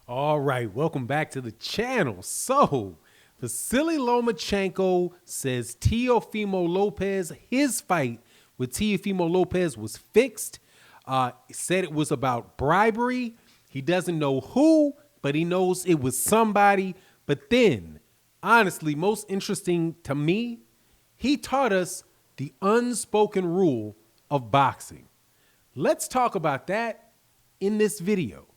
All right, welcome back to the channel. So, Vasyl Lomachenko says Teofimo Lopez, his fight with Teofimo Lopez was fixed. Said it was about bribery. He doesn't know who, but he knows it was somebody. But then, honestly, most interesting to me, he taught us the unspoken rule of boxing. Let's talk about that in this video.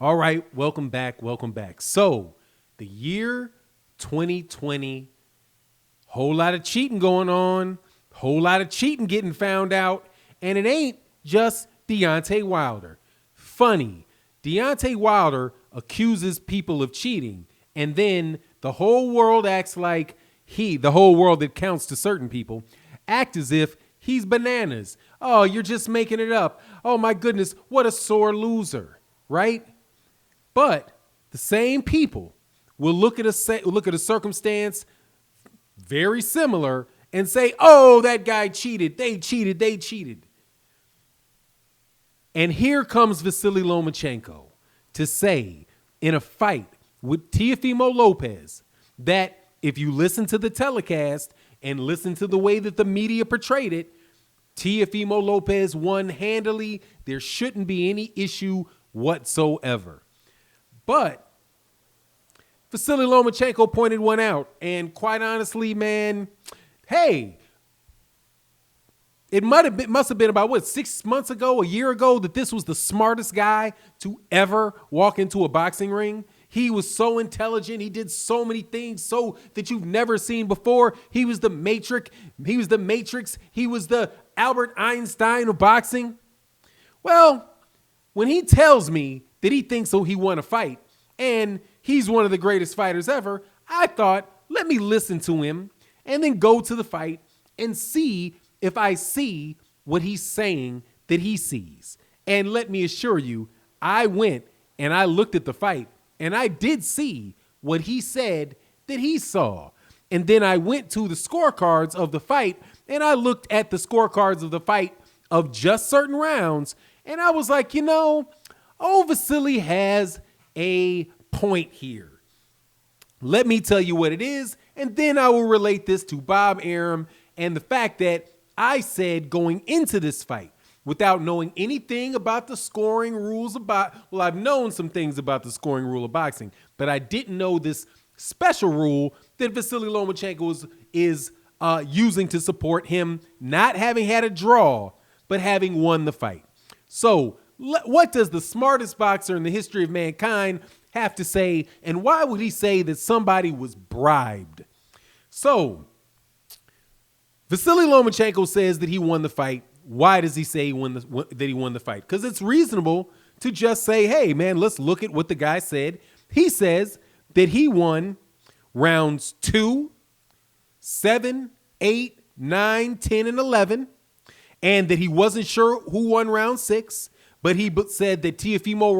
All right, welcome back, welcome back. So, the year 2020, whole lot of cheating going on, whole lot of cheating getting found out, and it ain't just Deontay Wilder. Funny, Deontay Wilder accuses people of cheating, and then the whole world acts like the whole world that counts to certain people, act as if he's bananas. Oh, you're just making it up. Oh my goodness, what a sore loser, right? But the same people will look at a circumstance very similar and say, oh, that guy cheated. They cheated. And here comes Vasyl Lomachenko to say in a fight with Teofimo Lopez that if you listen to the telecast and listen to the way that the media portrayed it, Teofimo Lopez won handily. There shouldn't be any issue whatsoever. But Vasyl Lomachenko pointed one out, and quite honestly, man, hey, it must have been about 6 months ago, a year ago, that this was the smartest guy to ever walk into a boxing ring. He was so intelligent. He did so many things so that you've never seen before. He was the Matrix. He was the Albert Einstein of boxing. Well, when he tells me that he thinks he won a fight and he's one of the greatest fighters ever, I thought, let me listen to him and then go to the fight and see if I see what he's saying that he sees. And let me assure you, I went and I looked at the fight and I did see what he said that he saw. And then I went to the scorecards of the fight and I looked at the scorecards of the fight of just certain rounds. And I was like, Vasyl has a point here. Let me tell you what it is, and then I will relate this to Bob Arum and the fact that I said going into this fight, without knowing anything about the scoring rules I've known some things about the scoring rule of boxing, but I didn't know this special rule that Vasyl Lomachenko is using to support him not having had a draw, but having won the fight. So what does the smartest boxer in the history of mankind have to say, and why would he say that somebody was bribed? So, Vasyl Lomachenko says that he won the fight. Why does he say that he won the fight? Because it's reasonable to just say, hey, man, let's look at what the guy said. He says that he won rounds 2, 7, 8, 9, 10, and 11, and that he wasn't sure who won round 6. But he said that Teofimo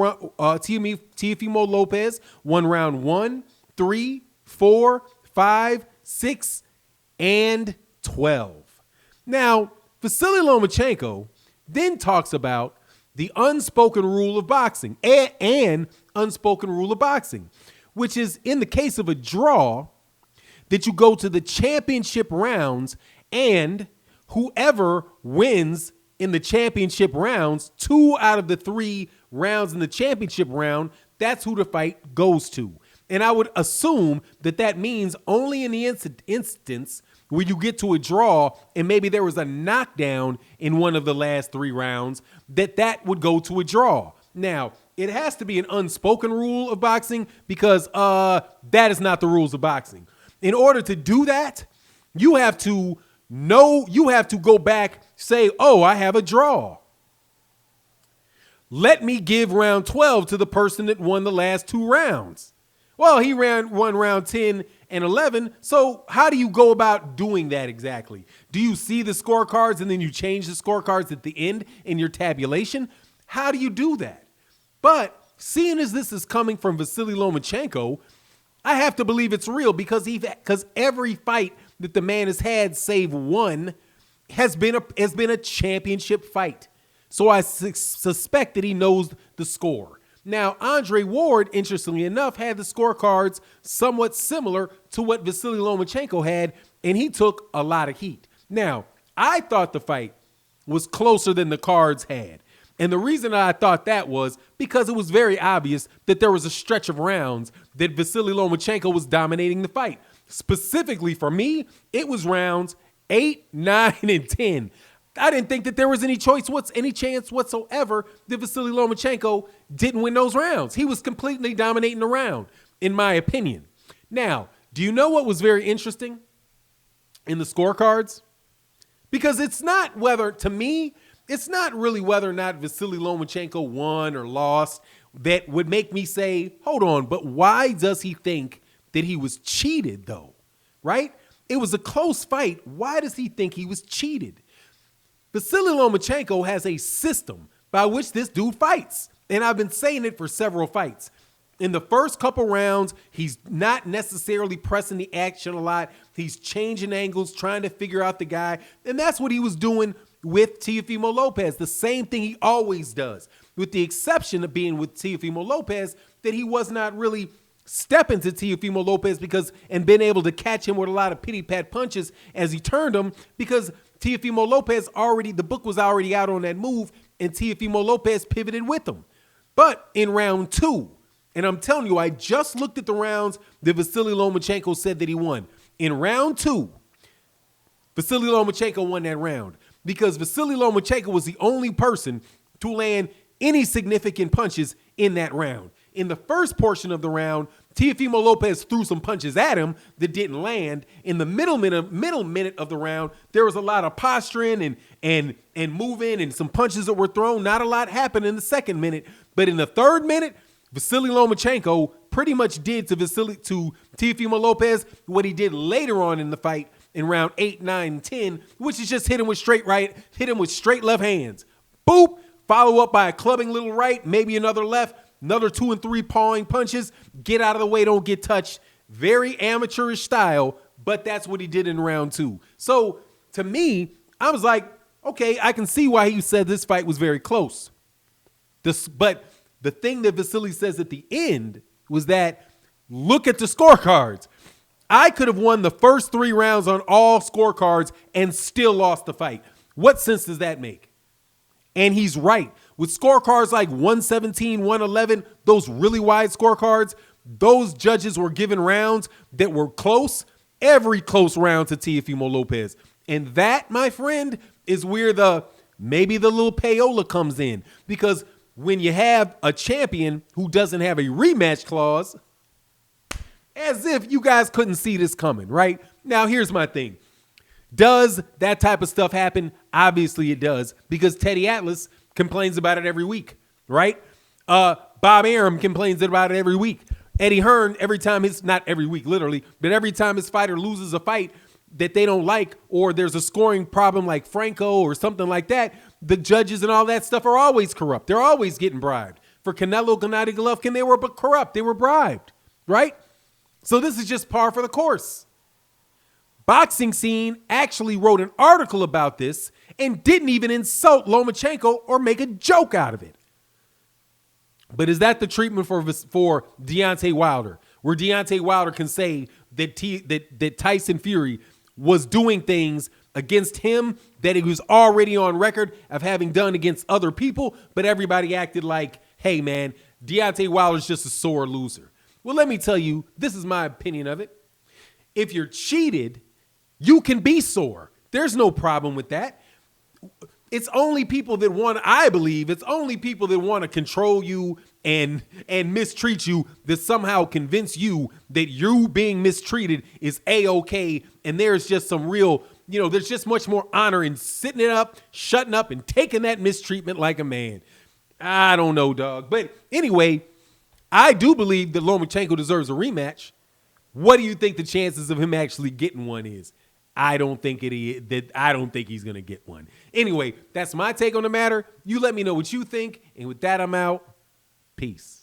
Lopez won round 1, 3, 4, 5, 6, and 12. Now, Vasyl Lomachenko then talks about the unspoken rule of boxing and unspoken rule of boxing, which is in the case of a draw that you go to the championship rounds and whoever wins in the championship rounds, 2 out of the 3 rounds in the championship round, that's who the fight goes to. And I would assume that means only in the instance where you get to a draw and maybe there was a knockdown in one of the last 3 rounds, that would go to a draw. Now, it has to be an unspoken rule of boxing because that is not the rules of boxing. In order to do that, you have to go back, say, oh, I have a draw. Let me give round 12 to the person that won the last 2 rounds. Well, he won round 10 and 11. So how do you go about doing that exactly? Do you see the scorecards and then you change the scorecards at the end in your tabulation? How do you do that? But seeing as this is coming from Vasyl Lomachenko, I have to believe it's real because every fight that the man has had, save one, has been a championship fight. So I suspect that he knows the score. Now, Andre Ward, interestingly enough, had the scorecards somewhat similar to what Vasyl Lomachenko had, and he took a lot of heat. Now, I thought the fight was closer than the cards had. And the reason I thought that was because it was very obvious that there was a stretch of rounds that Vasyl Lomachenko was dominating the fight. Specifically for me, it was rounds 8, 9, and 10. I didn't think that there was any chance whatsoever that Vasyl Lomachenko didn't win those rounds. He was completely dominating the round, in my opinion. Now, do you know what was very interesting in the scorecards? Because it's not really whether or not Vasyl Lomachenko won or lost that would make me say, hold on, but why does he think that he was cheated though? Right? It was a close fight. Why does he think he was cheated? Vasyl Lomachenko has a system by which this dude fights. And I've been saying it for several fights. In the first couple rounds, he's not necessarily pressing the action a lot. He's changing angles, trying to figure out the guy. And that's what he was doing with Teofimo Lopez. The same thing he always does, with the exception of being with Teofimo Lopez, that he was not really stepping to Teofimo Lopez and been able to catch him with a lot of pity-pat punches as he turned him, because Teofimo Lopez the book was already out on that move, and Teofimo Lopez pivoted with him. But in round 2, and I'm telling you, I just looked at the rounds that Vasyl Lomachenko said that he won. In round 2, Vasyl Lomachenko won that round because Vasyl Lomachenko was the only person to land any significant punches in that round. In the first portion of the round, Teofimo Lopez threw some punches at him that didn't land. In the middle minute of the round, there was a lot of posturing and moving and some punches that were thrown. Not a lot happened in the second minute. But in the third minute, Vasyl Lomachenko pretty much did to Teofimo Lopez what he did later on in the fight in round 8, 9, 10, which is just hit him with straight left hands. Boop, follow up by a clubbing little right, maybe another left, another 2 and 3 pawing punches. Get out of the way, don't get touched. Very amateurish style, but that's what he did in round 2. So to me, I was like, okay, I can see why he said this fight was very close. But the thing that Vasyl says at the end was that, look at the scorecards. I could have won the first 3 rounds on all scorecards and still lost the fight. What sense does that make? And he's right. With scorecards like 117, 111, those really wide scorecards, those judges were given rounds that were close, every close round to Teofimo Lopez. And that, my friend, is where maybe the little payola comes in. Because when you have a champion who doesn't have a rematch clause, as if you guys couldn't see this coming, right? Now, here's my thing. Does that type of stuff happen? Obviously it does, because Teddy Atlas complains about it every week, right? Bob Arum complains about it every week. Eddie Hearn, not every week, literally, but every time his fighter loses a fight that they don't like, or there's a scoring problem like Franco or something like that, the judges and all that stuff are always corrupt. They're always getting bribed. For Canelo, Gennady Golovkin, they were corrupt. They were bribed, right? So this is just par for the course. Boxing Scene actually wrote an article about this and didn't even insult Lomachenko or make a joke out of it. But is that the treatment for Deontay Wilder, where Deontay Wilder can say that Tyson Fury was doing things against him that he was already on record of having done against other people, but everybody acted like, hey man, Deontay Wilder's just a sore loser. Well, let me tell you, this is my opinion of it. If you're cheated, you can be sore. There's no problem with that. It's only people that I believe it's only people that want to control you and mistreat you that somehow convince you that you being mistreated is A-okay, and there's just some real, there's just much more honor in sitting it up, shutting up, and taking that mistreatment like a man. I don't know, dog. But anyway, I do believe that Lomachenko deserves a rematch. What do you think the chances of him actually getting one is? I don't think he's going to get one. Anyway, that's my take on the matter. You let me know what you think. And with that, I'm out. Peace.